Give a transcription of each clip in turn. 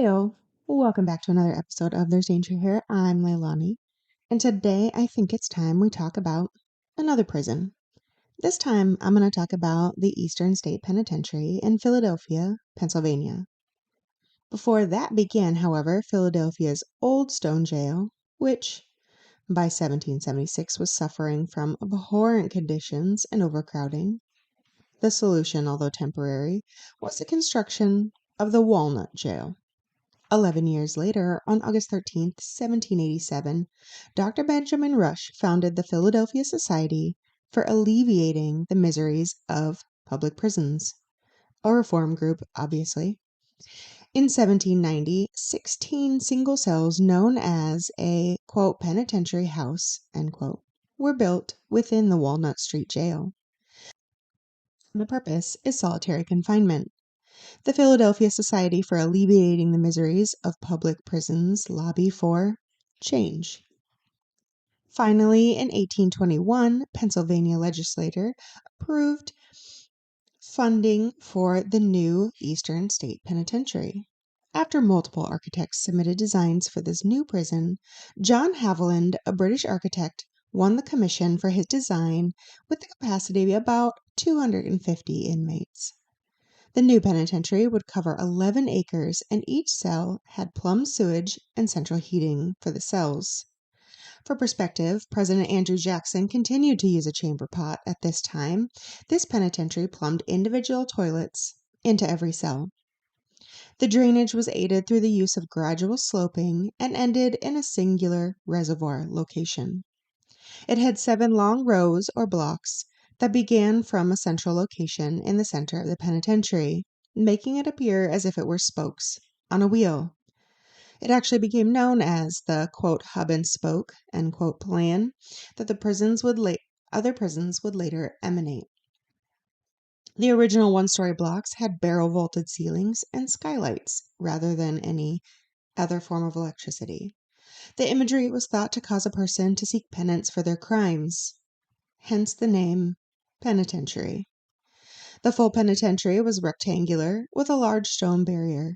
Heyo, welcome back to another episode of There's Danger Here. I'm Leilani, and today I think it's time we talk about another prison. This time I'm going to talk about the Eastern State Penitentiary in Philadelphia, Pennsylvania. Before that began, however, Philadelphia's Old Stone Jail, which by 1776 was suffering from abhorrent conditions and overcrowding. The solution, although temporary, was the construction of the Walnut Jail. 11 years later, on August 13th, 1787, Dr. Benjamin Rush founded the Philadelphia Society for Alleviating the Miseries of Public Prisons, a reform group, obviously. In 1790, 16 single cells known as a, quote, penitentiary house, end quote, were built within the Walnut Street Jail. The purpose is solitary confinement. The Philadelphia Society for Alleviating the Miseries of Public Prisons lobby for change. Finally, in 1821, Pennsylvania legislature approved funding for the new Eastern State Penitentiary. After multiple architects submitted designs for this new prison, John Haviland, a British architect, won the commission for his design with the capacity of about 250 inmates. The new penitentiary would cover 11 acres, and each cell had plumbed sewage and central heating for the cells. For perspective, President Andrew Jackson continued to use a chamber pot at this time. This penitentiary plumbed individual toilets into every cell. The drainage was aided through the use of gradual sloping and ended in a singular reservoir location. It had 7 long rows or blocks that began from a central location in the center of the penitentiary, making it appear as if it were spokes on a wheel. It actually became known as the, quote, hub and spoke, end quote, plan that other prisons would later emanate. The original one-story blocks had barrel-vaulted ceilings and skylights rather than any other form of electricity. The imagery was thought to cause a person to seek penance for their crimes, hence the name Penitentiary. The full penitentiary was rectangular with a large stone barrier,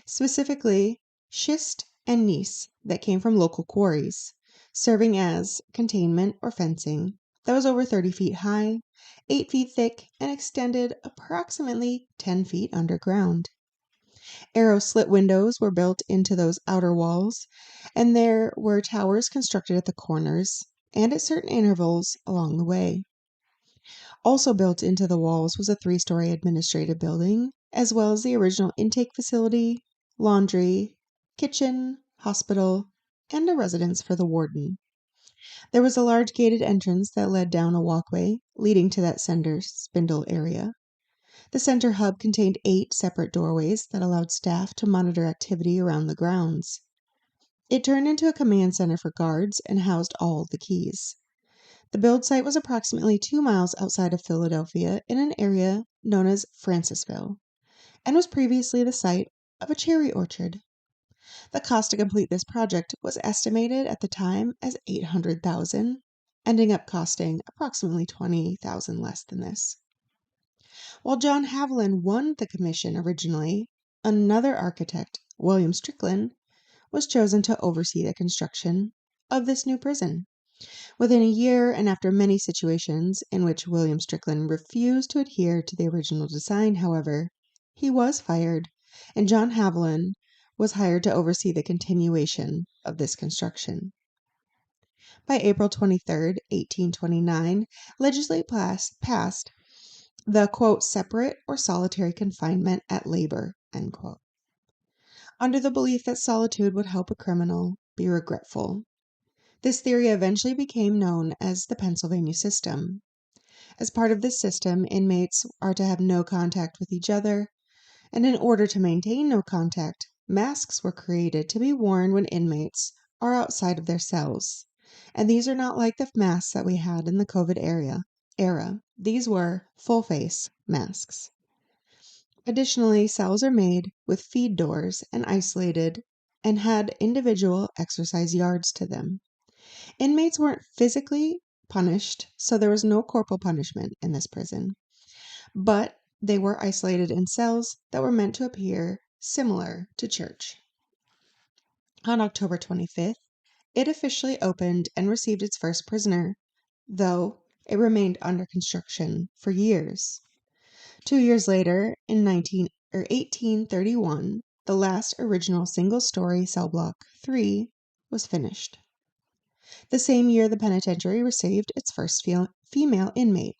specifically schist and gneiss that came from local quarries, serving as containment or fencing that was over 30 feet high, 8 feet thick, and extended approximately 10 feet underground. Arrow slit windows were built into those outer walls, and there were towers constructed at the corners and at certain intervals along the way. Also built into the walls was a 3-story administrative building, as well as the original intake facility, laundry, kitchen, hospital, and a residence for the warden. There was a large gated entrance that led down a walkway leading to that center spindle area. The center hub contained 8 separate doorways that allowed staff to monitor activity around the grounds. It turned into a command center for guards and housed all the keys. The build site was approximately 2 miles outside of Philadelphia in an area known as Francisville, and was previously the site of a cherry orchard. The cost to complete this project was estimated at the time as $800,000, ending up costing approximately $20,000 less than this. While John Haviland won the commission originally, another architect, William Strickland, was chosen to oversee the construction of this new prison. Within a year, and after many situations in which William Strickland refused to adhere to the original design, however, he was fired, and John Haviland was hired to oversee the continuation of this construction. By April 23, 1829, legislation passed the, quote, separate or solitary confinement at labor, end quote, under the belief that solitude would help a criminal be regretful. This theory eventually became known as the Pennsylvania system. As part of this system, inmates are to have no contact with each other, and in order to maintain no contact, masks were created to be worn when inmates are outside of their cells. And these are not like the masks that we had in the COVID era. These were full-face masks. Additionally, cells are made with feed doors and isolated and had individual exercise yards to them. Inmates weren't physically punished, so there was no corporal punishment in this prison, but they were isolated in cells that were meant to appear similar to church. On October 25th, it officially opened and received its first prisoner, though it remained under construction for years. 2 years later, in 1831, the last original single-story cell block 3 was finished. The same year, the penitentiary received its first female inmate.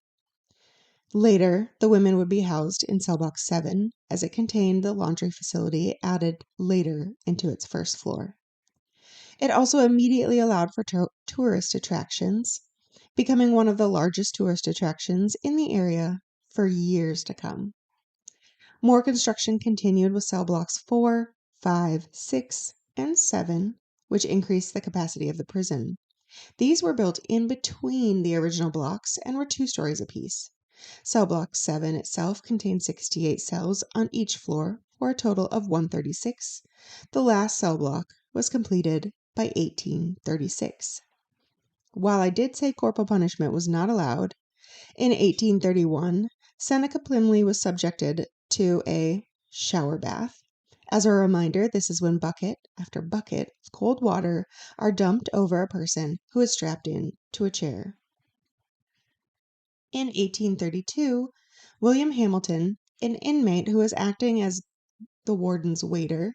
Later, the women would be housed in cell block 7, as it contained the laundry facility added later into its first floor. It also immediately allowed for tourist attractions, becoming one of the largest tourist attractions in the area for years to come. More construction continued with cell blocks 4, 5, 6, and 7, which increased the capacity of the prison. These were built in between the original blocks and were 2 stories apiece. Cell block 7 itself contained 68 cells on each floor, for a total of 136. The last cell block was completed by 1836. While I did say corporal punishment was not allowed, in 1831, Seneca Plymley was subjected to a shower bath. As a reminder, this is when bucket after bucket of cold water are dumped over a person who is strapped in to a chair. In 1832, William Hamilton, an inmate who was acting as the warden's waiter,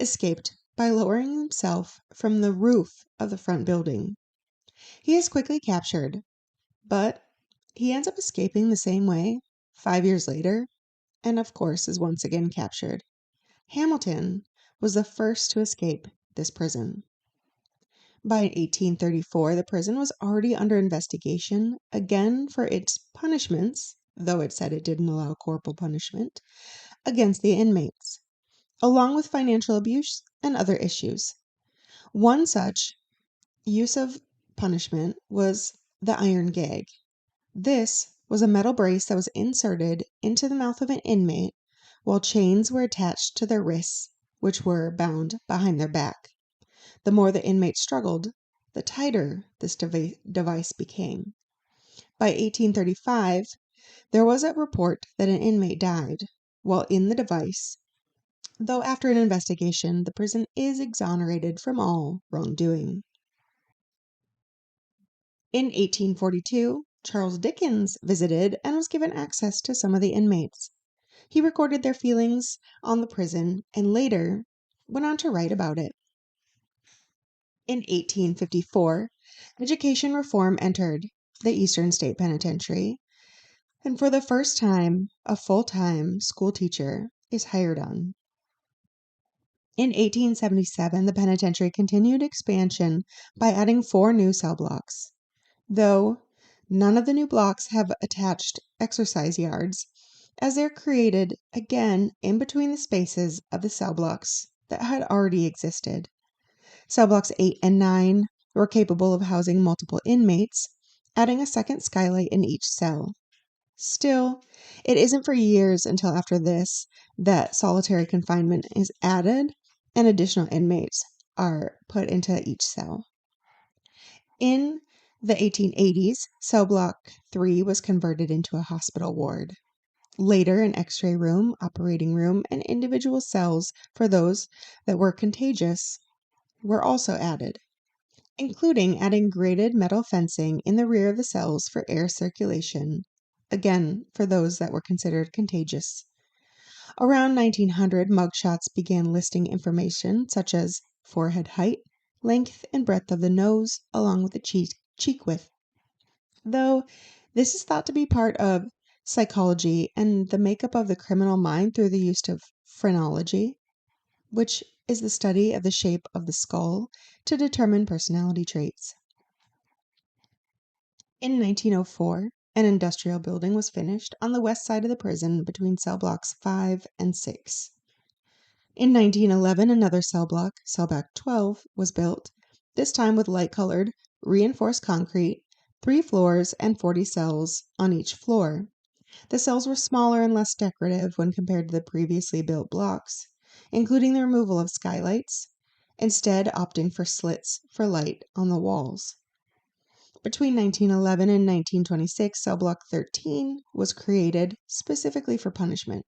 escaped by lowering himself from the roof of the front building. He is quickly captured, but he ends up escaping the same way 5 years later, and of course is once again captured. Hamilton was the first to escape this prison. By 1834, the prison was already under investigation, again for its punishments, though it said it didn't allow corporal punishment, against the inmates, along with financial abuse and other issues. One such use of punishment was the iron gag. This was a metal brace that was inserted into the mouth of an inmate while chains were attached to their wrists, which were bound behind their back. The more the inmate struggled, the tighter this device became. By 1835, there was a report that an inmate died while in the device, though after an investigation, the prison is exonerated from all wrongdoing. In 1842, Charles Dickens visited and was given access to some of the inmates. He recorded their feelings on the prison and later went on to write about it. In 1854, education reform entered the Eastern State Penitentiary, and for the first time, a full-time school teacher is hired on. In 1877, the penitentiary continued expansion by adding 4 new cell blocks. Though none of the new blocks have attached exercise yards, as they're created again in between the spaces of the cell blocks that had already existed. Cell blocks 8 and 9 were capable of housing multiple inmates, adding a second skylight in each cell. Still, it isn't for years until after this that solitary confinement is added and additional inmates are put into each cell. In the 1880s, cell block 3 was converted into a hospital ward. Later, an x-ray room, operating room, and individual cells for those that were contagious were also added, including adding grated metal fencing in the rear of the cells for air circulation, again for those that were considered contagious. Around 1900, mugshots began listing information such as forehead height, length and breadth of the nose, along with the cheek width. Though this is thought to be part of psychology and the makeup of the criminal mind through the use of phrenology, which is the study of the shape of the skull to determine personality traits. In 1904, an industrial building was finished on the west side of the prison between cell blocks 5 and 6. In 1911, another cell block 12, was built, this time with light-colored, reinforced concrete, 3 floors and 40 cells on each floor. The cells were smaller and less decorative when compared to the previously built blocks, including the removal of skylights, instead opting for slits for light on the walls. Between 1911 and 1926, cell block 13 was created specifically for punishment.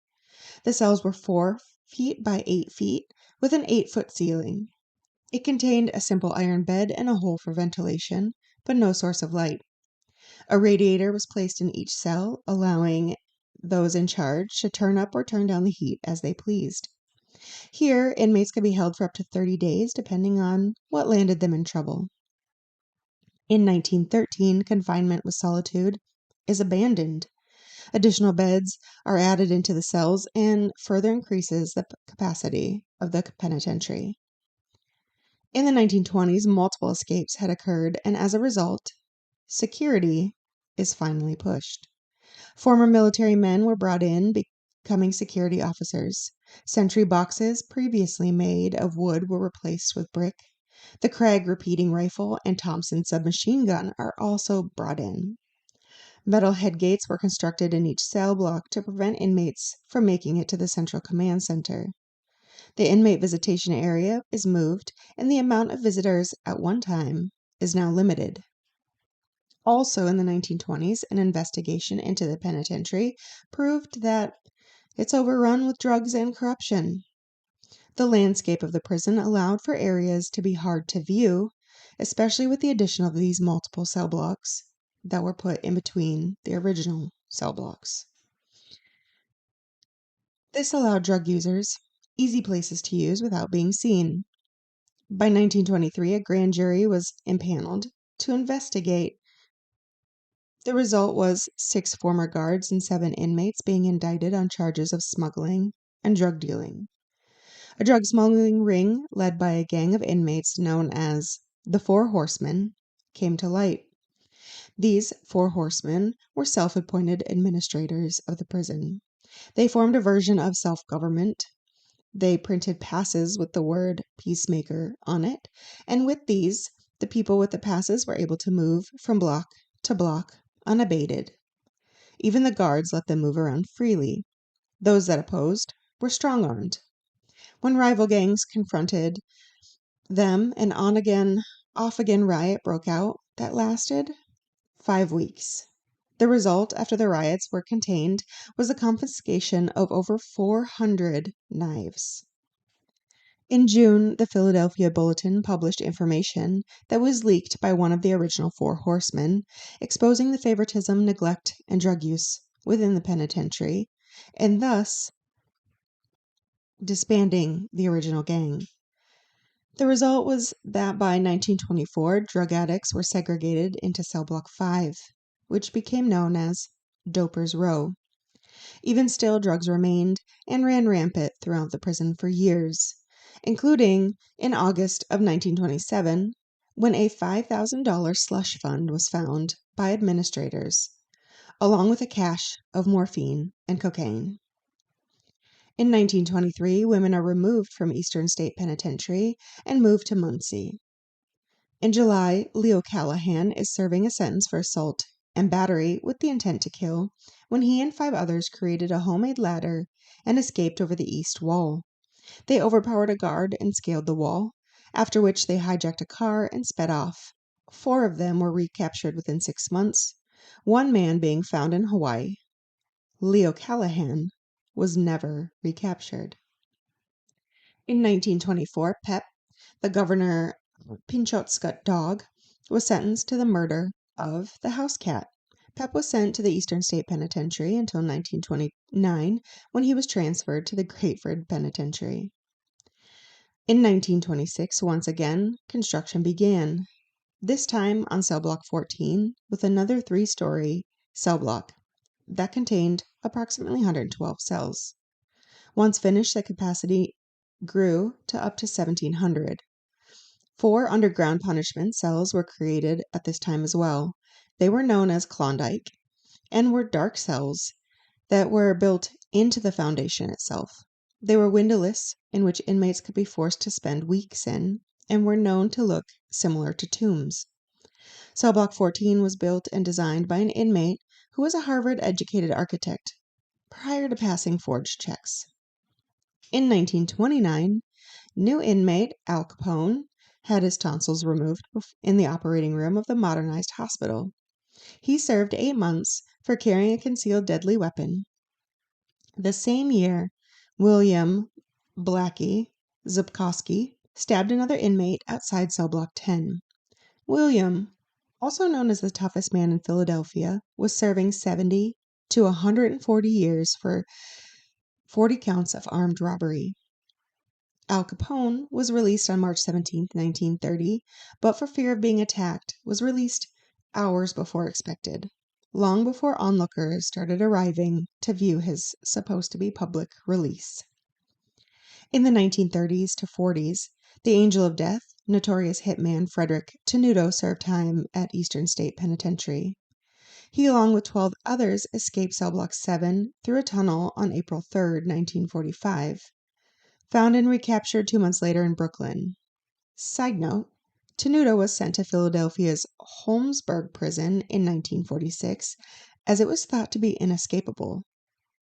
The cells were 4 feet by 8 feet with an 8-foot ceiling. It contained a simple iron bed and a hole for ventilation, but no source of light. A radiator was placed in each cell, allowing those in charge to turn up or turn down the heat as they pleased. Here, inmates could be held for up to 30 days, depending on what landed them in trouble. In 1913, confinement with solitude is abandoned. Additional beds are added into the cells and further increases the capacity of the penitentiary. In the 1920s, multiple escapes had occurred, and as a result, security is finally pushed. Former military men were brought in, becoming security officers. Sentry boxes previously made of wood were replaced with brick. The Krag repeating rifle and Thompson submachine gun are also brought in. Metal head gates were constructed in each cell block to prevent inmates from making it to the central command center. The inmate visitation area is moved, and the amount of visitors at one time is now limited. Also in the 1920s, an investigation into the penitentiary proved that it's overrun with drugs and corruption. The landscape of the prison allowed for areas to be hard to view, especially with the addition of these multiple cell blocks that were put in between the original cell blocks. This allowed drug users easy places to use without being seen. By 1923, a grand jury was impaneled to investigate. The result was 6 former guards and 7 inmates being indicted on charges of smuggling and drug dealing. A drug smuggling ring led by a gang of inmates known as the Four Horsemen came to light. These 4 horsemen were self-appointed administrators of the prison. They formed a version of self-government. They printed passes with the word peacemaker on it, and with these, the people with the passes were able to move from block to block unabated. Even the guards let them move around freely. Those that opposed were strong-armed. When rival gangs confronted them, an on-again, off-again riot broke out that lasted 5 weeks. The result, after the riots were contained, was the confiscation of over 400 knives. In June, the Philadelphia Bulletin published information that was leaked by one of the original 4 horsemen, exposing the favoritism, neglect, and drug use within the penitentiary, and thus disbanding the original gang. The result was that by 1924, drug addicts were segregated into Cell Block 5, which became known as Doper's Row. Even still, drugs remained and ran rampant throughout the prison for years, including in August of 1927, when a $5,000 slush fund was found by administrators, along with a cache of morphine and cocaine. In 1923, women are removed from Eastern State Penitentiary and moved to Muncie. In July, Leo Callahan is serving a sentence for assault and battery with the intent to kill when he and 5 others created a homemade ladder and escaped over the east wall. They overpowered a guard and scaled the wall, after which they hijacked a car and sped off. 4 of them were recaptured within 6 months, 1 man being found in Hawaii. Leo Callahan was never recaptured. In 1924, Pep, the Governor Pinchot's dog, was sentenced to the murder of the house cat. Pep was sent to the Eastern State Penitentiary until 1929, when he was transferred to the Grateford Penitentiary. In 1926, once again, construction began, this time on Cell Block 14, with another 3-story cell block that contained approximately 112 cells. Once finished, the capacity grew to up to 1,700. 4 underground punishment cells were created at this time as well. They were known as Klondike and were dark cells that were built into the foundation itself. They were windowless, in which inmates could be forced to spend weeks in, and were known to look similar to tombs. Cell Block 14 was built and designed by an inmate who was a Harvard-educated architect prior to passing forged checks. In 1929, new inmate Al Capone had his tonsils removed in the operating room of the modernized hospital. He served 8 months for carrying a concealed deadly weapon. The same year, William Blackie Zubkowski stabbed another inmate outside cell block 10. William, also known as the toughest man in Philadelphia, was serving 70 to 140 years for 40 counts of armed robbery. Al Capone was released on March 17, 1930, but for fear of being attacked, was released hours before expected, long before onlookers started arriving to view his supposed-to-be public release. In the 1930s to 40s, the Angel of Death, notorious hitman Frederick Tenuto served time at Eastern State Penitentiary. He, along with 12 others, escaped cell block 7 through a tunnel on April 3, 1945. Found and recaptured 2 months later in Brooklyn. Side note, Tenuto was sent to Philadelphia's Holmesburg prison in 1946 as it was thought to be inescapable.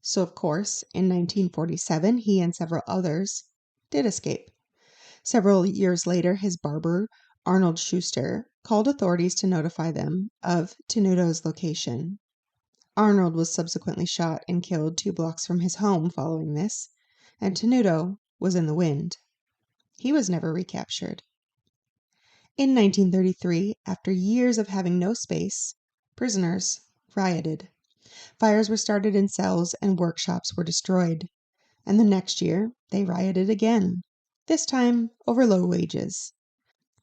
So, of course, in 1947, he and several others did escape. Several years later, his barber, Arnold Schuster, called authorities to notify them of Tenuto's location. Arnold was subsequently shot and killed 2 blocks from his home following this, and Tenuto was in the wind. He was never recaptured. In 1933, after years of having no space, prisoners rioted. Fires were started in cells and workshops were destroyed. And the next year, they rioted again, this time over low wages.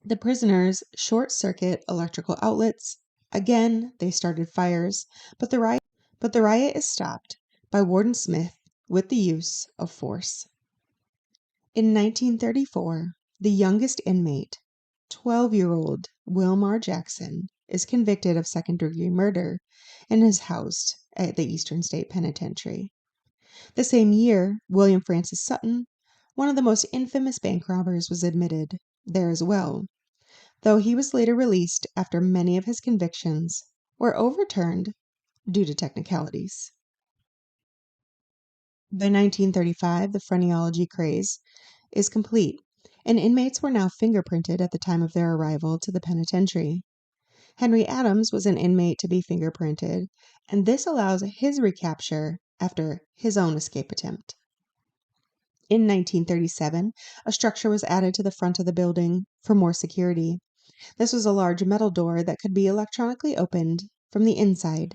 The prisoners short-circuit electrical outlets. Again, they started fires, but the riot is stopped by Warden Smith with the use of force. In 1934, the youngest inmate, 12-year-old Wilmar Jackson, is convicted of second-degree murder and is housed at the Eastern State Penitentiary. The same year, William Francis Sutton, one of the most infamous bank robbers, was admitted there as well, though he was later released after many of his convictions were overturned due to technicalities. By 1935, the phrenology craze is complete, and inmates were now fingerprinted at the time of their arrival to the penitentiary. Henry Adams was an inmate to be fingerprinted, and this allows his recapture after his own escape attempt. In 1937, a structure was added to the front of the building for more security. This was a large metal door that could be electronically opened from the inside.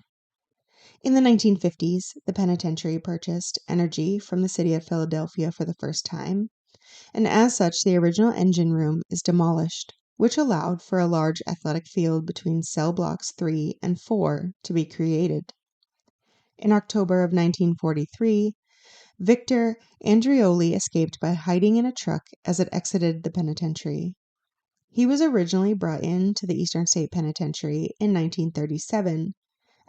In the 1950s, the penitentiary purchased energy from the city of Philadelphia for the first time, and as such, the original engine room is demolished, which allowed for a large athletic field between cell blocks 3 and 4 to be created. In October of 1943, Victor Andreoli escaped by hiding in a truck as it exited the penitentiary. He was originally brought into the Eastern State Penitentiary in 1937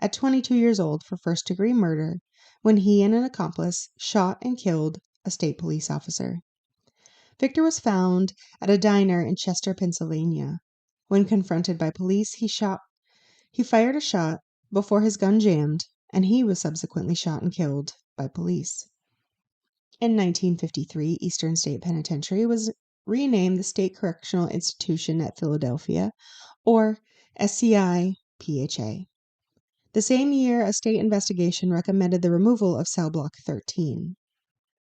at 22 years old for first-degree murder when he and an accomplice shot and killed a state police officer. Victor was found at a diner in Chester, Pennsylvania. When confronted by police, he fired a shot before his gun jammed, and he was subsequently shot and killed by police. In 1953, Eastern State Penitentiary was renamed the State Correctional Institution at Philadelphia, or SCI-PHA. The same year, a state investigation recommended the removal of Cell Block 13.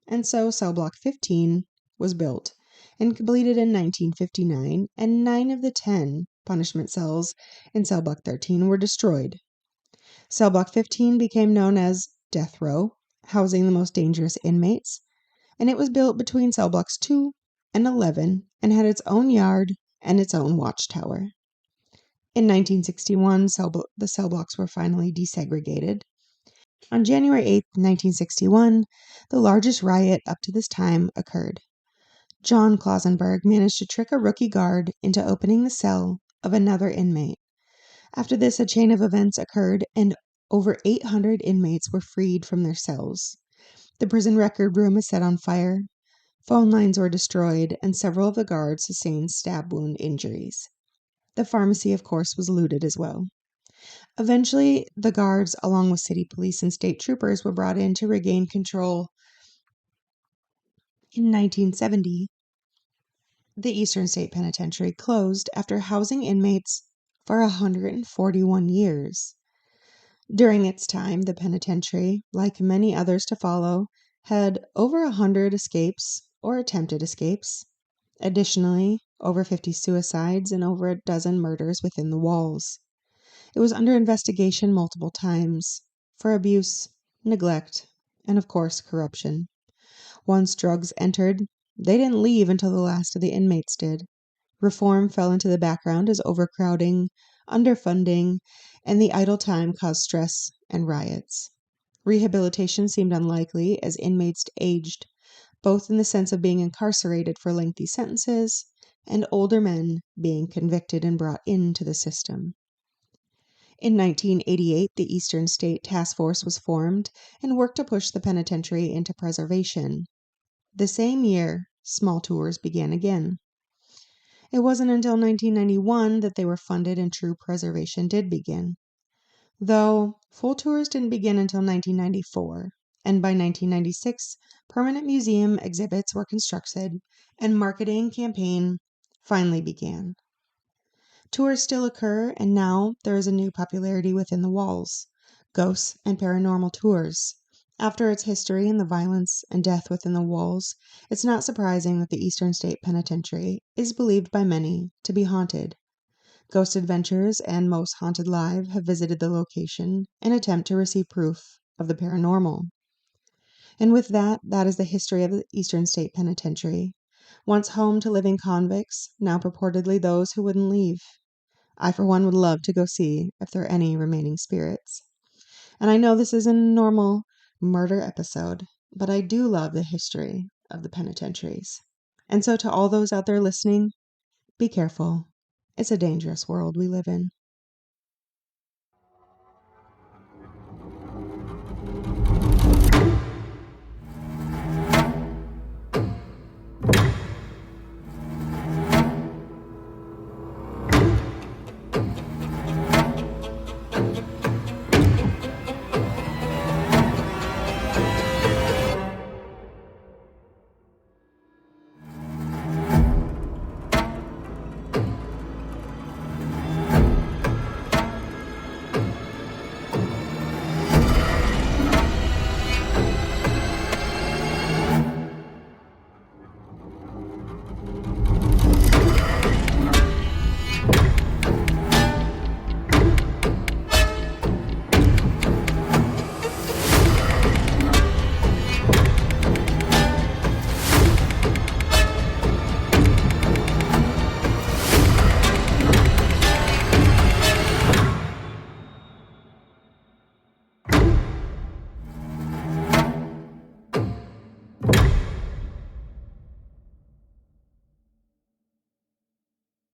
And so Cell Block 15 was built and completed in 1959, and 9 of the 10 punishment cells in Cell Block 13 were destroyed. Cell Block 15 became known as Death Row, housing the most dangerous inmates, and it was built between Cell Blocks 2 and 11 and had its own yard and its own watchtower. In 1961, the cell blocks were finally desegregated. On January 8, 1961, the largest riot up to this time occurred. John Klausenberg managed to trick a rookie guard into opening the cell of another inmate. After this, a chain of events occurred, and over 800 inmates were freed from their cells. The prison record room is set on fire, phone lines were destroyed, and several of the guards sustained stab wound injuries. The pharmacy, of course, was looted as well. Eventually, the guards, along with city police and state troopers, were brought in to regain control. In 1970, the Eastern State Penitentiary closed after housing inmates for 141 years. During its time, the penitentiary, like many others to follow, had over 100 escapes or attempted escapes. Additionally, over 50 suicides and over a dozen murders within the walls. It was under investigation multiple times for abuse, neglect, and of course, corruption. Once drugs entered, they didn't leave until the last of the inmates did. Reform fell into the background as overcrowding, underfunding, and the idle time caused stress and riots. Rehabilitation seemed unlikely as inmates aged, both in the sense of being incarcerated for lengthy sentences and older men being convicted and brought into the system. In 1988, the Eastern State Task Force was formed and worked to push the penitentiary into preservation. The same year, small tours began again. It wasn't until 1991 that they were funded and true preservation did begin. Though, full tours didn't begin until 1994, and by 1996, permanent museum exhibits were constructed and marketing campaign finally began. Tours still occur, and now there is a new popularity within the walls: ghosts and paranormal tours. After its history and the violence and death within the walls, it's not surprising that the Eastern State Penitentiary is believed by many to be haunted. Ghost Adventures and Most Haunted Live have visited the location in attempt to receive proof of the paranormal. And with that, that is the history of the Eastern State Penitentiary. Once home to living convicts, now purportedly those who wouldn't leave. I, for one, would love to go see if there are any remaining spirits. And I know this isn't a normal murder episode, but I do love the history of the penitentiaries. And so to all those out there listening, be careful. It's a dangerous world we live in.